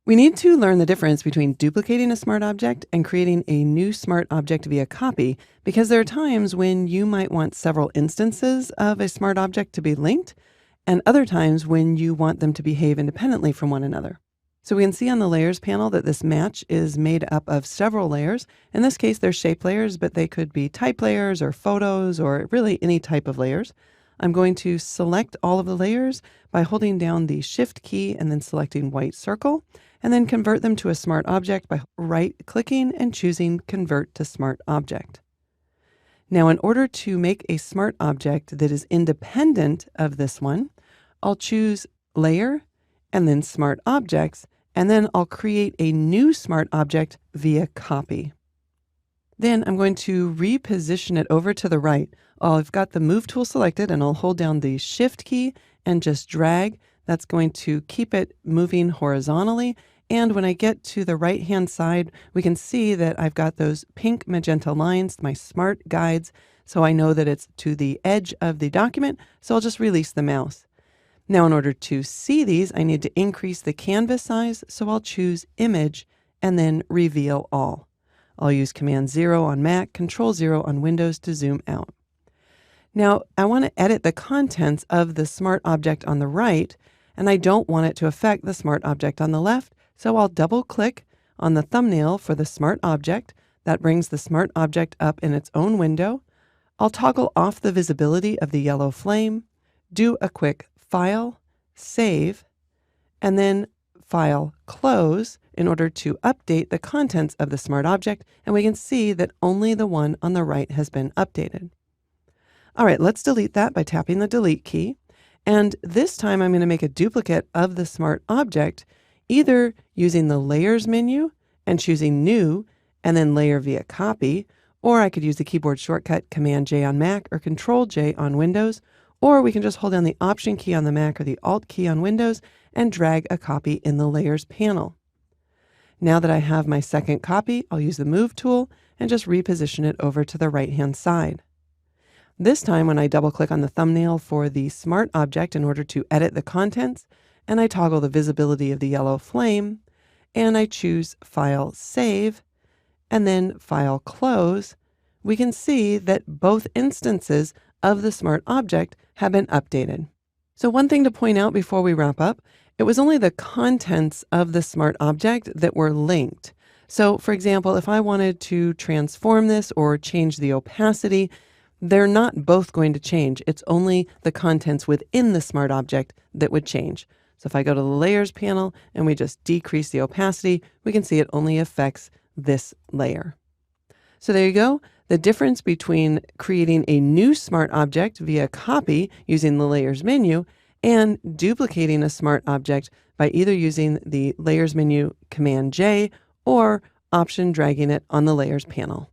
We need to learn the difference between duplicating a smart object and creating a new smart object via copy, because there are times when you might want several instances of a smart object to be linked, and other times when you want them to behave independently from one another. So we can see on the layers panel that this match is made up of several layers. In this case, they're shape layers, but they could be type layers or photos or really any type of layers. I'm going to select all of the layers by holding down the Shift key and then selecting white circle, and then convert them to a smart object by right-clicking and choosing Convert to Smart Object. Now, in order to make a smart object that is independent of this one, I'll choose Layer and then Smart Objects, and then I'll create a new smart object via Copy. Then I'm going to reposition it over to the right. I've got the Move tool selected, and I'll hold down the Shift key and just drag. That's going to keep it moving horizontally. And when I get to the right-hand side, we can see that I've got those pink magenta lines, my smart guides, so I know that it's to the edge of the document, so I'll just release the mouse. Now, in order to see these, I need to increase the canvas size, so I'll choose Image and then Reveal All. I'll use Command 0 on Mac, Control 0 on Windows to zoom out. Now, I want to edit the contents of the smart object on the right, and I don't want it to affect the smart object on the left, so I'll double-click on the thumbnail for the smart object. That brings the smart object up in its own window. I'll toggle off the visibility of the yellow flame, do a quick File, Save, and then File, Close in order to update the contents of the smart object, and we can see that only the one on the right has been updated. All right, let's delete that by tapping the Delete key. And this time I'm going to make a duplicate of the smart object, either using the Layers menu and choosing New and then Layer via Copy, or I could use the keyboard shortcut Command J on Mac or Control J on Windows, or we can just hold down the Option key on the Mac or the Alt key on Windows and drag a copy in the Layers panel. Now that I have my second copy, I'll use the Move tool and just reposition it over to the right-hand side. This time, when I double-click on the thumbnail for the smart object in order to edit the contents, and I toggle the visibility of the yellow flame, and I choose File, Save, and then File, Close, we can see that both instances of the smart object have been updated. So one thing to point out before we wrap up, it was only the contents of the smart object that were linked. So for example, if I wanted to transform this or change the opacity, they're not both going to change. It's only the contents within the smart object that would change. So if I go to the Layers panel and we just decrease the opacity, we can see it only affects this layer. So there you go. The difference between creating a new smart object via copy using the Layers menu and duplicating a smart object by either using the Layers menu Command J or Option dragging it on the Layers panel.